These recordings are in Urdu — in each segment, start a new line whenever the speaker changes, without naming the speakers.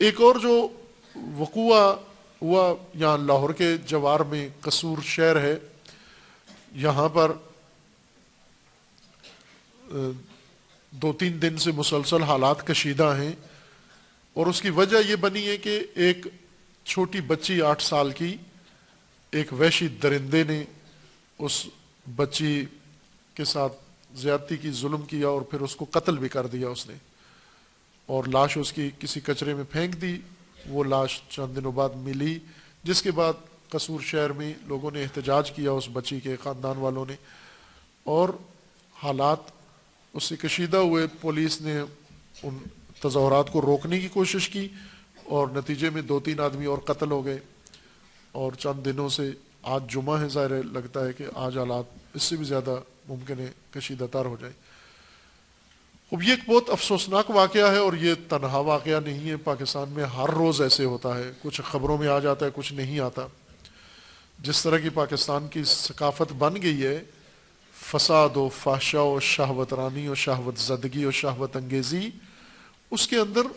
ایک اور جو وقوع ہوا یہاں لاہور کے جوار میں، قصور شہر ہے، یہاں پر 2-3 دن سے مسلسل حالات کشیدہ ہیں، اور اس کی وجہ یہ بنی ہے کہ ایک چھوٹی بچی 8 سال کی، ایک وحشی درندے نے اس بچی کے ساتھ زیادتی کی، ظلم کیا، اور پھر اس کو قتل بھی کر دیا اس نے، اور لاش اس کی کسی کچرے میں پھینک دی۔ وہ لاش چند دنوں بعد ملی، جس کے بعد قصور شہر میں لوگوں نے احتجاج کیا، اس بچی کے خاندان والوں نے، اور حالات اس سے کشیدہ ہوئے۔ پولیس نے ان تظاہرات کو روکنے کی کوشش کی، اور نتیجے میں 2-3 آدمی اور قتل ہو گئے، اور چند دنوں سے آج جمعہ ہے، ظاہر ہے لگتا ہے کہ آج حالات اس سے بھی زیادہ ممکن ہے کشیدہ تر ہو جائیں۔ اب یہ ایک بہت افسوسناک واقعہ ہے، اور یہ تنہا واقعہ نہیں ہے، پاکستان میں ہر روز ایسے ہوتا ہے، کچھ خبروں میں آ جاتا ہے، کچھ نہیں آتا۔ جس طرح کی پاکستان کی ثقافت بن گئی ہے، فساد و فحشا و شہوت رانی و شہوت زدگی و شہوت انگیزی، اس کے اندر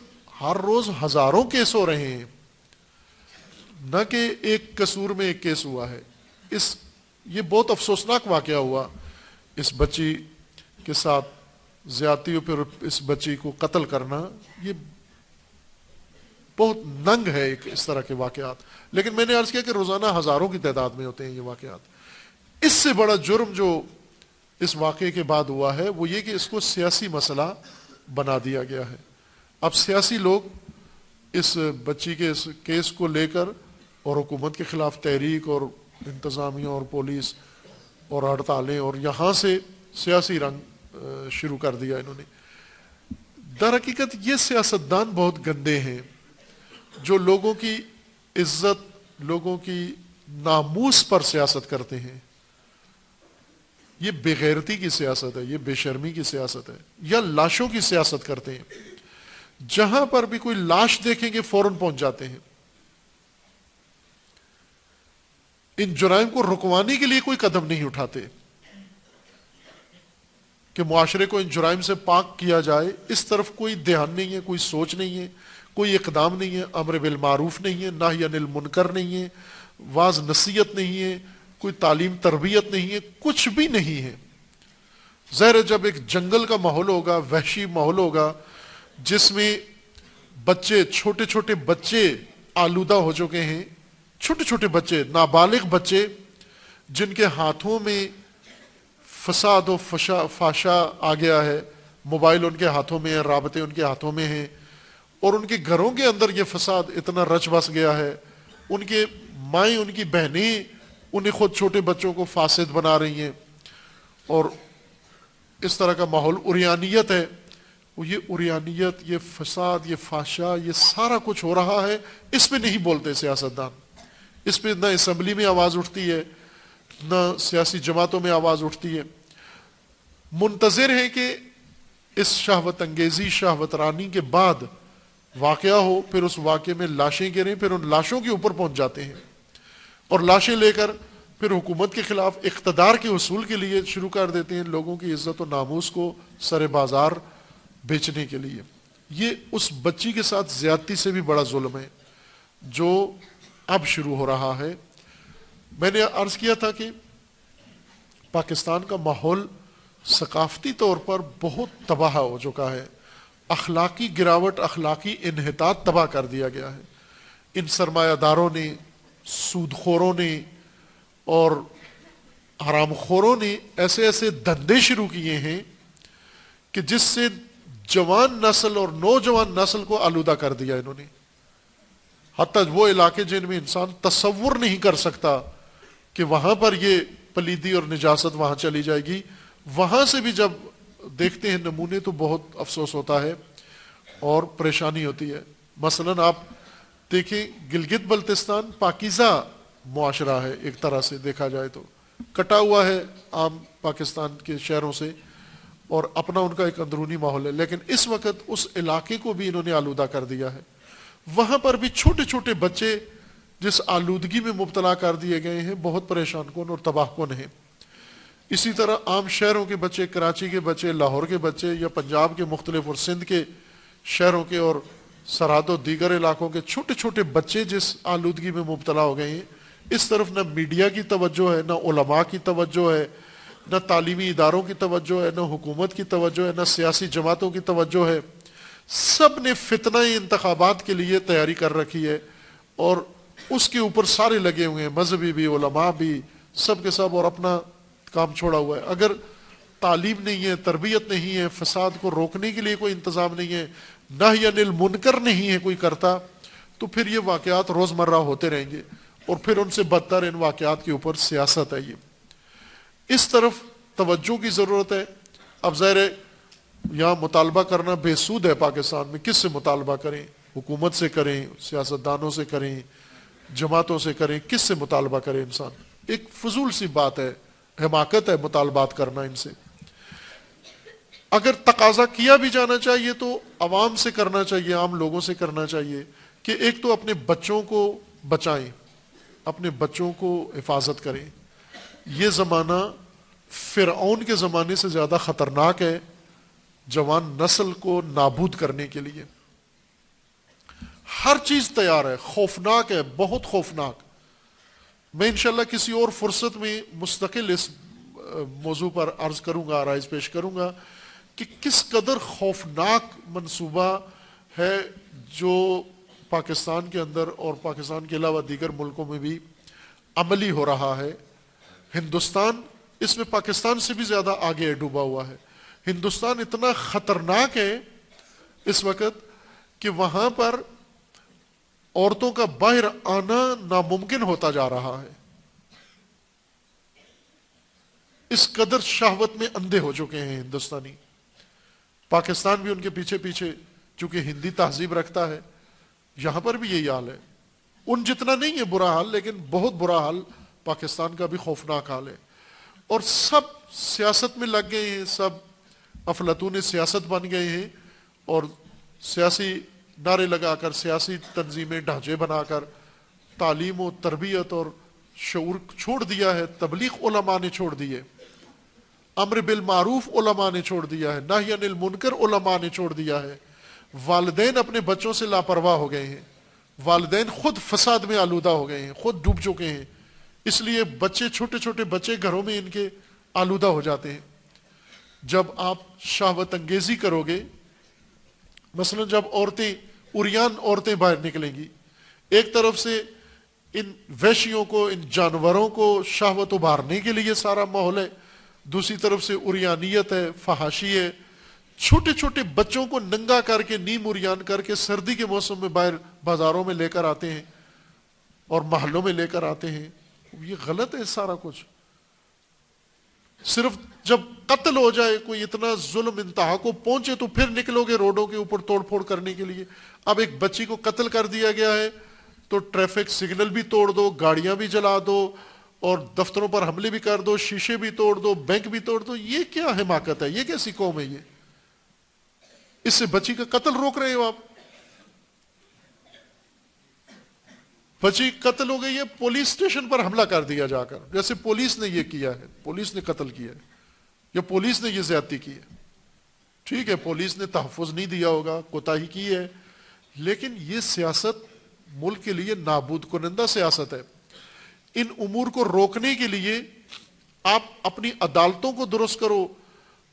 ہر روز ہزاروں کیس ہو رہے ہیں، نہ کہ ایک قصور میں ایک کیس ہوا ہے۔ یہ بہت افسوسناک واقعہ ہوا، اس بچی کے ساتھ زیادتی اور پھر اس بچی کو قتل کرنا، یہ بہت ننگ ہے ایک اس طرح کے واقعات۔ لیکن میں نے عرض کیا کہ روزانہ ہزاروں کی تعداد میں ہوتے ہیں یہ واقعات۔ اس سے بڑا جرم جو اس واقعے کے بعد ہوا ہے وہ یہ کہ اس کو سیاسی مسئلہ بنا دیا گیا ہے۔ اب سیاسی لوگ اس بچی کے اس کیس کو لے کر اور حکومت کے خلاف تحریک اور انتظامیہ اور پولیس اور ہڑتالیں، اور یہاں سے سیاسی رنگ شروع کر دیا انہوں نے۔ در حقیقت یہ سیاستدان بہت گندے ہیں جو لوگوں کی عزت، لوگوں کی ناموس پر سیاست کرتے ہیں۔ یہ بے غیرتی کی سیاست ہے، یہ بے شرمی کی سیاست ہے، یا لاشوں کی سیاست کرتے ہیں۔ جہاں پر بھی کوئی لاش دیکھیں گے فوراً پہنچ جاتے ہیں۔ ان جرائم کو رکوانے کے لیے کوئی قدم نہیں اٹھاتے کہ معاشرے کو ان جرائم سے پاک کیا جائے، اس طرف کوئی دھیان نہیں ہے، کوئی سوچ نہیں ہے، کوئی اقدام نہیں ہے، امر بالمعروف نہیں ہے، نہی عن المنکر نہیں ہے، واعظ نصیحت نہیں ہے، کوئی تعلیم تربیت نہیں ہے، کچھ بھی نہیں ہے۔ ظاہر جب ایک جنگل کا ماحول ہوگا، وحشی ماحول ہوگا، جس میں بچے، چھوٹے چھوٹے بچے آلودہ ہو چکے ہیں، چھوٹے چھوٹے بچے، نابالغ بچے، جن کے ہاتھوں میں فساد و فحشا آ گیا ہے، موبائل ان کے ہاتھوں میں ہیں، رابطے ان کے ہاتھوں میں ہیں، اور ان کے گھروں کے اندر یہ فساد اتنا رچ بس گیا ہے، ان کے مائیں، ان کی بہنیں انہیں خود چھوٹے بچوں کو فاسد بنا رہی ہیں، اور اس طرح کا ماحول عریانیت ہے۔ یہ عریانیت، یہ فساد، یہ فحشا، یہ سارا کچھ ہو رہا ہے، اس پہ نہیں بولتے سیاستدان۔ اس پہ نہ اسمبلی میں آواز اٹھتی ہے، نہ سیاسی جماعتوں میں آواز اٹھتی ہے۔ منتظر ہے کہ اس شہوت انگیزی، شہوت رانی کے بعد واقعہ ہو، پھر اس واقعے میں لاشیں گریں، پھر ان لاشوں کے اوپر پہنچ جاتے ہیں، اور لاشیں لے کر پھر حکومت کے خلاف اقتدار کے حصول کے لیے شروع کر دیتے ہیں، لوگوں کی عزت و ناموس کو سر بازار بیچنے کے لیے۔ یہ اس بچی کے ساتھ زیادتی سے بھی بڑا ظلم ہے جو اب شروع ہو رہا ہے۔ میں نے عرض کیا تھا کہ پاکستان کا ماحول ثقافتی طور پر بہت تباہ ہو چکا ہے، اخلاقی گراوٹ، اخلاقی انحطاط تباہ کر دیا گیا ہے۔ ان سرمایہ داروں نے، سود خوروں نے اور حرام خوروں نے ایسے ایسے دھندے شروع کیے ہیں کہ جس سے جوان نسل اور نوجوان نسل کو آلودہ کر دیا انہوں نے۔ حتیٰ وہ علاقے جن میں انسان تصور نہیں کر سکتا کہ وہاں پر یہ پلیدی اور نجاست وہاں چلی جائے گی، وہاں سے بھی جب دیکھتے ہیں نمونے تو بہت افسوس ہوتا ہے اور پریشانی ہوتی ہے۔ مثلا آپ دیکھیں، گلگت بلتستان پاکیزہ معاشرہ ہے، ایک طرح سے دیکھا جائے تو کٹا ہوا ہے عام پاکستان کے شہروں سے، اور اپنا ان کا ایک اندرونی ماحول ہے، لیکن اس وقت اس علاقے کو بھی انہوں نے آلودہ کر دیا ہے۔ وہاں پر بھی چھوٹے چھوٹے بچے جس آلودگی میں مبتلا کر دیے گئے ہیں، بہت پریشان کن اور تباہ کن ہیں۔ اسی طرح عام شہروں کے بچے، کراچی کے بچے، لاہور کے بچے، یا پنجاب کے مختلف اور سندھ کے شہروں کے اور سرحد و دیگر علاقوں کے چھوٹے چھوٹے بچے جس آلودگی میں مبتلا ہو گئے ہیں، اس طرف نہ میڈیا کی توجہ ہے، نہ علماء کی توجہ ہے، نہ تعلیمی اداروں کی توجہ ہے، نہ حکومت کی توجہ ہے، نہ سیاسی جماعتوں کی توجہ ہے. سب نے فتنہ انتخابات کے لیے تیاری کر رکھی ہے اور اس کے اوپر سارے لگے ہوئے ہیں، مذہبی بھی، علماء بھی، سب کے سب، اور اپنا کام چھوڑا ہوا ہے. اگر تعلیم نہیں ہے، تربیت نہیں ہے، فساد کو روکنے کے لیے کوئی انتظام نہیں ہے، نہی عن المنکر نہیں ہے کوئی کرتا، تو پھر یہ واقعات روزمرہ ہوتے رہیں گے اور پھر ان سے بدتر ان واقعات کے اوپر سیاست ہے. یہ اس طرف توجہ کی ضرورت ہے. اب ظاہر ہے یہاں مطالبہ کرنا بے سود ہے. پاکستان میں کس سے مطالبہ کریں؟ حکومت سے کریں، سیاستدانوں سے کریں، جماعتوں سے کریں، کس سے مطالبہ کرے انسان؟ ایک فضول سی بات ہے، حماقت ہے مطالبات کرنا ان سے. اگر تقاضا کیا بھی جانا چاہیے تو عوام سے کرنا چاہیے، عام لوگوں سے کرنا چاہیے کہ ایک تو اپنے بچوں کو بچائیں، اپنے بچوں کو حفاظت کریں. یہ زمانہ فرعون کے زمانے سے زیادہ خطرناک ہے جوان نسل کو نابود کرنے کے لیے. ہر چیز تیار ہے، خوفناک ہے، بہت خوفناک. میں انشاءاللہ کسی اور فرصت میں مستقل اس موضوع پر عرض کروں گا، آرائز پیش کروں گا کہ کس قدر خوفناک منصوبہ ہے جو پاکستان کے اندر اور پاکستان کے علاوہ دیگر ملکوں میں بھی عملی ہو رہا ہے. ہندوستان اس میں پاکستان سے بھی زیادہ آگے ڈوبا ہوا ہے. ہندوستان اتنا خطرناک ہے اس وقت کہ وہاں پر عورتوں کا باہر آنا ناممکن ہوتا جا رہا ہے. اس قدر شہوت میں اندھے ہو چکے ہیں ہندوستانی. پاکستان بھی ان کے پیچھے پیچھے، چونکہ ہندی تہذیب رکھتا ہے. یہاں پر بھی یہی حال ہے. ان جتنا نہیں ہے برا حال، لیکن بہت برا حال پاکستان کا بھی خوفناک حال ہے. اور سب سیاست میں لگ گئے ہیں، سب افلاطون سیاست بن گئے ہیں اور سیاسی نعرے لگا کر، سیاسی تنظیمیں ڈھانچے بنا کر تعلیم و تربیت اور شعور چھوڑ دیا ہے. تبلیغ علماء نے چھوڑ دی ہے، امر بالمعروف علماء نے چھوڑ دیا ہے، نہی عن المنکر علماء نے چھوڑ دیا ہے. والدین اپنے بچوں سے لاپرواہ ہو گئے ہیں. والدین خود فساد میں آلودہ ہو گئے ہیں، خود ڈوب چکے ہیں. اس لیے بچے، چھوٹے چھوٹے بچے گھروں میں ان کے آلودہ ہو جاتے ہیں. جب آپ شہوت انگیزی کرو گے، مثلا جب عورتیں، عریان عورتیں باہر نکلیں گی، ایک طرف سے ان وحشیوں کو، ان جانوروں کو شہوت ابھارنے کے لیے سارا ماحول ہے، دوسری طرف سے عریانیت ہے، فحاشی ہے. چھوٹے چھوٹے بچوں کو ننگا کر کے، نیم عریان کر کے سردی کے موسم میں باہر بازاروں میں لے کر آتے ہیں اور محلوں میں لے کر آتے ہیں. یہ غلط ہے سارا کچھ. صرف جب قتل ہو جائے، کوئی اتنا ظلم انتہا کو پہنچے تو پھر نکلو گے روڈوں کے اوپر توڑ پھوڑ کرنے کے لیے. اب ایک بچی کو قتل کر دیا گیا ہے تو ٹریفک سگنل بھی توڑ دو، گاڑیاں بھی جلا دو اور دفتروں پر حملے بھی کر دو، شیشے بھی توڑ دو، بینک بھی توڑ دو. یہ کیا حماقت ہے؟ یہ کیسی قوم ہے یہ؟ اس سے بچی کا قتل روک رہے ہو آپ. بچی قتل ہو گئی ہے، پولیس اسٹیشن پر حملہ کر دیا جا کر، جیسے پولیس نے یہ کیا ہے، پولیس نے قتل کیا ہے یا پولیس نے یہ زیادتی کی ہے. ٹھیک ہے، پولیس نے تحفظ نہیں دیا ہوگا، کوتاہی کی ہے، لیکن یہ سیاست ملک کے لیے نابود کنندہ سیاست ہے. ان امور کو روکنے کے لیے آپ اپنی عدالتوں کو درست کرو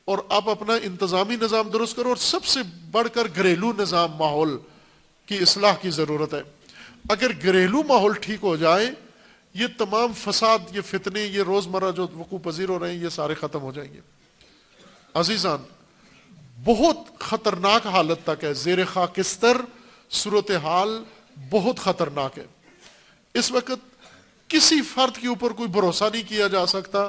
اور آپ اپنا انتظامی نظام درست کرو، اور سب سے بڑھ کر گھریلو نظام، ماحول کی اصلاح کی ضرورت ہے. اگر گھریلو ماحول ٹھیک ہو جائے، یہ تمام فساد، یہ فتنے، یہ روزمرہ جو وقوع پذیر ہو رہے ہیں، یہ سارے ختم ہو جائیں گے. عزیزان، بہت خطرناک حالت تک ہے، زیر خاکستر صورتحال بہت خطرناک ہے. اس وقت کسی فرد کے اوپر کوئی بھروسہ نہیں کیا جا سکتا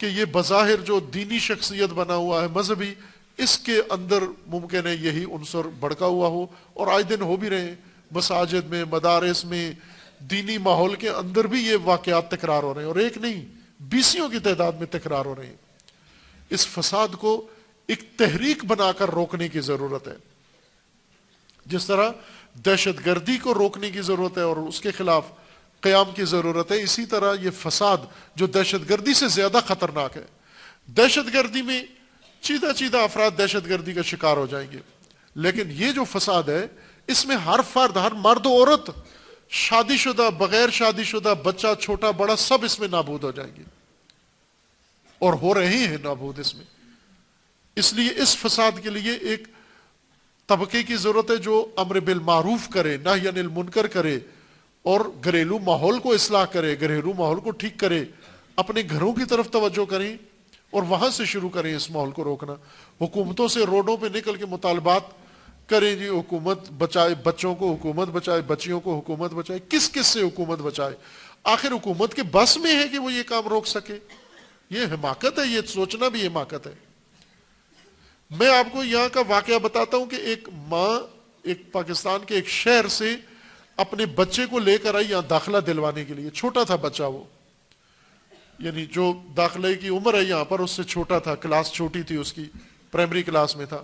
کہ یہ بظاہر جو دینی شخصیت بنا ہوا ہے، مذہبی، اس کے اندر ممکن ہے یہی عنصر بڑکا ہوا ہو، اور آج دن ہو بھی رہے ہیں. مساجد میں، مدارس میں، دینی ماحول کے اندر بھی یہ واقعات تکرار ہو رہے ہیں، اور ایک نہیں، بیسیوں کی تعداد میں تکرار ہو رہے ہیں. اس فساد کو ایک تحریک بنا کر روکنے کی ضرورت ہے. جس طرح دہشت گردی کو روکنے کی ضرورت ہے اور اس کے خلاف قیام کی ضرورت ہے، اسی طرح یہ فساد جو دہشت گردی سے زیادہ خطرناک ہے. دہشت گردی میں چیدہ افراد دہشت گردی کا شکار ہو جائیں گے، لیکن یہ جو فساد ہے اس میں ہر فرد، ہر مرد و عورت، شادی شدہ، بغیر شادی شدہ، بچہ چھوٹا بڑا، سب اس میں نابود ہو جائیں گے، اور ہو رہے ہیں نابود اس میں۔ اس لیے اس فساد کے لیے ایک طبقے کی ضرورت ہے جو امر بالمعروف کرے، نہی عن المنکر کرے، اور گھریلو ماحول کو اصلاح کرے، گھریلو ماحول کو ٹھیک کرے، اپنے گھروں کی طرف توجہ کریں اور وہاں سے شروع کریں اس ماحول کو روکنا۔ حکومتوں سے روڈوں پہ نکل کے مطالبات کریں، جی حکومت بچائے بچوں کو، حکومت بچائے بچیوں کو، حکومت بچائے، کس کس سے حکومت بچائے؟ آخر حکومت کے بس میں ہے کہ وہ یہ کام روک سکے؟ یہ حماقت ہے، یہ سوچنا بھی حماقت ہے۔ میں آپ کو یہاں کا واقعہ بتاتا ہوں کہ ایک ماں ایک پاکستان کے ایک شہر سے اپنے بچے کو لے کر آئی یہاں داخلہ دلوانے کے لیے۔ چھوٹا تھا بچہ، وہ یعنی جو داخلے کی عمر ہے یہاں پر اس سے چھوٹا تھا، کلاس چھوٹی تھی اس کی، پرائمری کلاس میں تھا،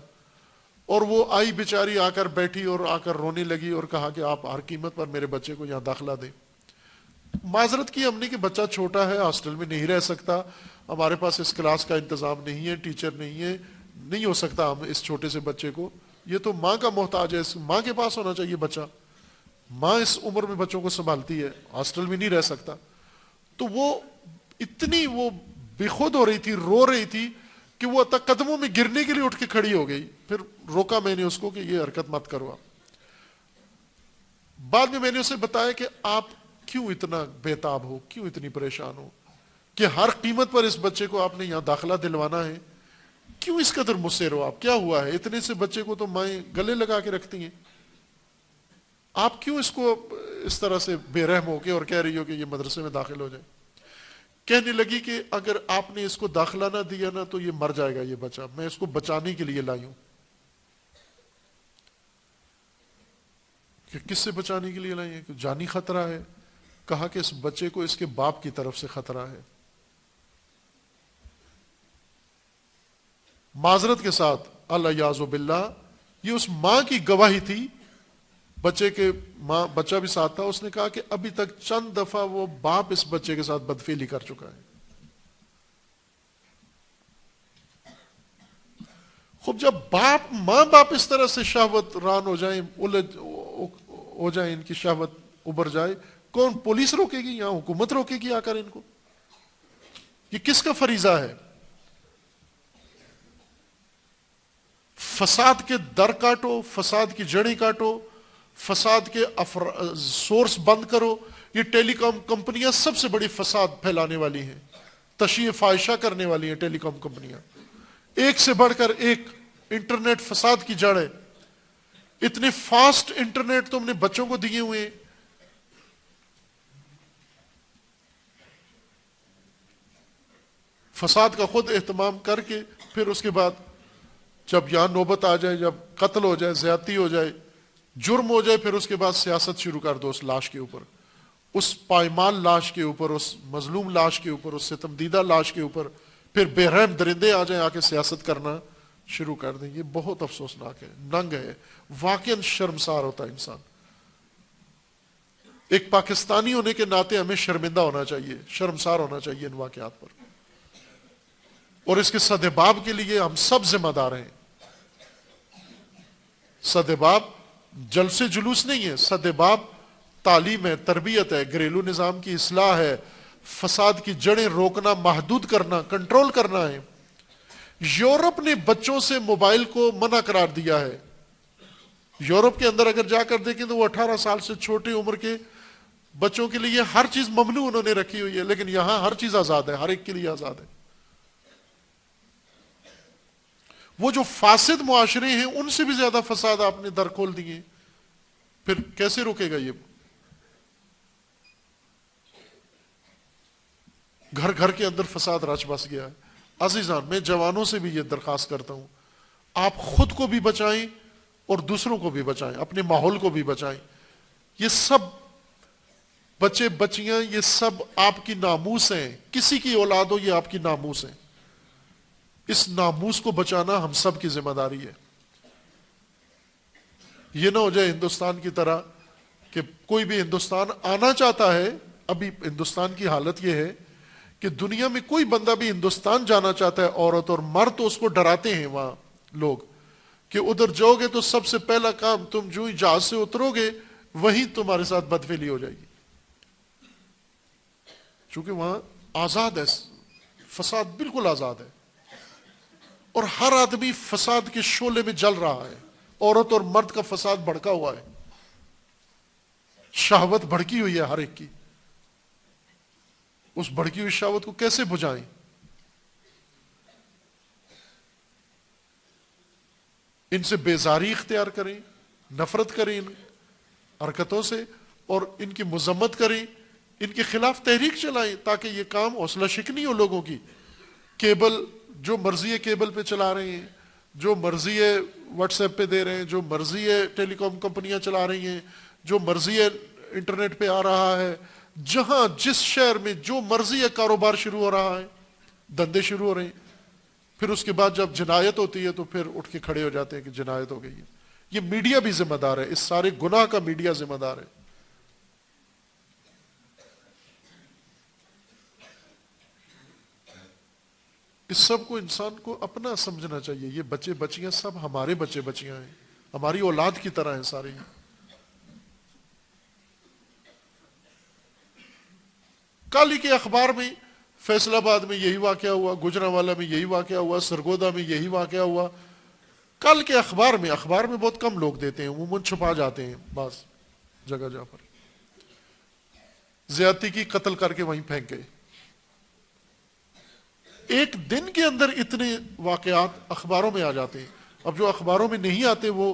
اور وہ آئی بیچاری، آ کر بیٹھی اور آ کر رونے لگی اور کہا کہ آپ ہر قیمت پر میرے بچے کو یہاں داخلہ دیں۔ معذرت کی ہم نے کہ بچہ چھوٹا ہے، ہاسٹل میں نہیں رہ سکتا، ہمارے پاس اس کلاس کا انتظام نہیں ہے، ٹیچر نہیں ہے، نہیں ہو سکتا ہم اس چھوٹے سے بچے کو، یہ تو ماں کا محتاج ہے، اس ماں کے پاس ہونا چاہیے بچہ، ماں اس عمر میں بچوں کو سنبھالتی ہے، ہاسٹل میں نہیں رہ سکتا۔ تو وہ اتنی وہ بے خود ہو رہی تھی، رو رہی تھی کہ وہ قدموں میں گرنے کے لیے اٹھ کے کھڑی ہو گئی۔ پھر روکا میں نے اس کو کہ یہ حرکت مت کرو آپ۔ بعد میں نے اسے بتایا کہ آپ کیوں اتنا بےتاب ہو، کیوں اتنی پریشان ہو کہ ہر قیمت پر اس بچے کو آپ نے یہاں داخلہ دلوانا ہے، کیوں اس قدر مصر ہو آپ؟ کیا ہوا ہے؟ اتنے سے بچے کو تو مائیں گلے لگا کے رکھتی ہیں، آپ کیوں اس کو اس طرح سے بے رحم ہو کے اور کہہ رہی ہو کہ یہ مدرسے میں داخل ہو جائے؟ کہنے لگی کہ اگر آپ نے اس کو داخلہ نہ دیا نا تو یہ مر جائے گا یہ بچہ، میں اس کو بچانے کے لیے لائی ہوں۔ کہ کس سے بچانے کے لیے لائی ہیں؟ کہ جانی خطرہ ہے۔ کہا کہ اس بچے کو اس کے باپ کی طرف سے خطرہ ہے۔ معذرت کے ساتھ الیاذ باللہ یہ اس ماں کی گواہی تھی، بچے کے ماں، بچہ بھی ساتھ تھا، اس نے کہا کہ ابھی تک چند دفعہ وہ باپ اس بچے کے ساتھ بدفعلی کر چکا ہے۔ خوب جب ماں باپ اس طرح سے شہوت ران ہو جائیں، ہو جائیں، ان کی شہوت ابھر جائے، کون پولیس روکے گی؟ یہاں حکومت روکے گی آ کر ان کو؟ یہ کس کا فریضہ ہے؟ فساد کے در کاٹو، فساد کی جڑیں کاٹو، فساد کے سورس بند کرو۔ یہ ٹیلی کام کمپنیاں سب سے بڑی فساد پھیلانے والی ہیں، تشیع فاحشہ کرنے والی ہیں ٹیلی کام کمپنیاں، ایک سے بڑھ کر ایک۔ انٹرنیٹ فساد کی جڑ ہے، اتنے فاسٹ انٹرنیٹ تم نے بچوں کو دیے ہوئے ہیں۔ فساد کا خود اہتمام کر کے پھر اس کے بعد جب یہاں نوبت آ جائے، جب قتل ہو جائے، زیادتی ہو جائے، جرم ہو جائے، پھر اس کے بعد سیاست شروع کر دو اس لاش کے اوپر، اس پائمال لاش کے اوپر، اس مظلوم لاش کے اوپر، اس ستمدیدہ لاش کے اوپر پھر بے رحم درندے آ جائیں، آ کے سیاست کرنا شروع کر دیں۔ یہ بہت افسوسناک ہے، ننگ ہے، واقعاً شرمسار ہوتا ہے انسان۔ ایک پاکستانی ہونے کے ناطے ہمیں شرمندہ ہونا چاہیے، شرمسار ہونا چاہیے ان واقعات پر، اور اس کے سدباب کے لیے ہم سب ذمہ دار ہیں۔ سدباب جلسے جلوس نہیں ہے، سدباب تعلیم ہے، تربیت ہے، گھریلو نظام کی اصلاح ہے، فساد کی جڑیں روکنا، محدود کرنا، کنٹرول کرنا ہے۔ یورپ نے بچوں سے موبائل کو منع قرار دیا ہے۔ یورپ کے اندر اگر جا کر دیکھیں تو وہ 18 سال سے چھوٹی عمر کے بچوں کے لیے ہر چیز ممنوع انہوں نے رکھی ہوئی ہے، لیکن یہاں ہر چیز آزاد ہے، ہر ایک کے لیے آزاد ہے۔ وہ جو فاسد معاشرے ہیں ان سے بھی زیادہ فساد آپ نے در کھول دیے، پھر کیسے روکے گا یہ؟ گھر گھر کے اندر فساد رچ بس گیا ہے۔ عزیزان، میں جوانوں سے بھی یہ درخواست کرتا ہوں، آپ خود کو بھی بچائیں اور دوسروں کو بھی بچائیں، اپنے ماحول کو بھی بچائیں۔ یہ سب بچے بچیاں، یہ سب آپ کی ناموس ہیں، کسی کی اولاد ہو یہ آپ کی ناموس ہیں۔ اس ناموس کو بچانا ہم سب کی ذمہ داری ہے۔ یہ نہ ہو جائے ہندوستان کی طرح کہ کوئی بھی ہندوستان آنا چاہتا ہے، ابھی ہندوستان کی حالت یہ ہے کہ دنیا میں کوئی بندہ بھی ہندوستان جانا چاہتا ہے، عورت اور مرد، تو اس کو ڈراتے ہیں وہاں لوگ کہ ادھر جاؤ گے تو سب سے پہلا کام تم جو ہی جہاز سے اترو گے وہیں تمہارے ساتھ بدفعلی ہو جائے گی، چونکہ وہاں آزاد ہے، فساد بالکل آزاد ہے، اور ہر آدمی فساد کے شعلے میں جل رہا ہے، عورت اور مرد کا فساد بھڑکا ہوا ہے، شہوت بھڑکی ہوئی ہے ہر ایک کی، اس بھڑکی ہوئی شہوت کو کیسے بجھائیں؟ ان سے بیزاری اختیار کریں، نفرت کریں ان حرکتوں سے، اور ان کی مذمت کریں، ان کے خلاف تحریک چلائیں تاکہ یہ کام حوصلہ شکنی ہو لوگوں کی۔ کیبل جو مرضی ہے کیبل پہ چلا رہے ہیں، جو مرضی ہے واٹس ایپ پہ دے رہے ہیں، جو مرضی ہے ٹیلی کام کمپنیاں چلا رہی ہیں، جو مرضی ہے انٹرنیٹ پہ آ رہا ہے، جہاں جس شہر میں جو مرضی ہے کاروبار شروع ہو رہا ہے، دھندے شروع ہو رہے ہیں، پھر اس کے بعد جب جنایت ہوتی ہے تو پھر اٹھ کے کھڑے ہو جاتے ہیں کہ جنایت ہو گئی ہے۔ یہ میڈیا بھی ذمہ دار ہے، اس سارے گناہ کا میڈیا ذمہ دار ہے۔ اس سب کو انسان کو اپنا سمجھنا چاہیے، یہ بچے بچیاں سب ہمارے بچے بچیاں ہیں، ہماری اولاد کی طرح ہیں سارے۔ کل ہی کے اخبار میں فیصل آباد میں یہی واقعہ ہوا، گجرانوالہ میں یہی واقعہ ہوا، سرگودا میں یہی واقعہ ہوا۔ کل کے اخبار میں بہت کم لوگ دیتے ہیں، عموماً چھپا جاتے ہیں بعض جگہ جہاں پر زیادتی کی، قتل کر کے وہیں پھینک گئے۔ ایک دن کے اندر اتنے واقعات اخباروں میں آ جاتے ہیں۔ اب جو اخباروں میں نہیں آتے، وہ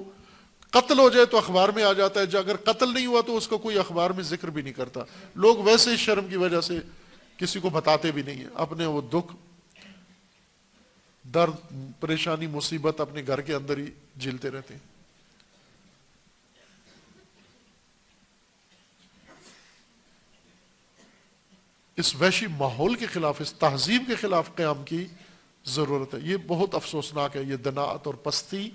قتل ہو جائے تو اخبار میں آ جاتا ہے، جو اگر قتل نہیں ہوا تو اس کو کوئی اخبار میں ذکر بھی نہیں کرتا۔ لوگ ویسے شرم کی وجہ سے کسی کو بتاتے بھی نہیں ہیں، اپنے وہ دکھ، درد، پریشانی، مصیبت اپنے گھر کے اندر ہی جھیلتے رہتے ہیں۔ اس وحشی ماحول کے خلاف، اس تہذیب کے خلاف قیام کی ضرورت ہے۔ یہ بہت افسوسناک ہے، یہ دناعت اور پستی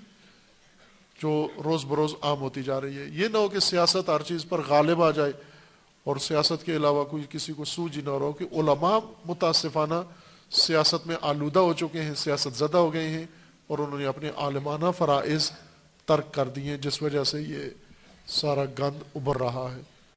جو روز بروز عام ہوتی جا رہی ہے۔ یہ نہ ہو کہ سیاست ہر چیز پر غالب آ جائے اور سیاست کے علاوہ کوئی کسی کو سوجھ ہی نہ رہو، کہ علماء متاسفانہ سیاست میں آلودہ ہو چکے ہیں، سیاست زدہ ہو گئے ہیں، اور انہوں نے اپنے عالمانہ فرائض ترک کر دیے، جس وجہ سے یہ سارا گند ابھر رہا ہے۔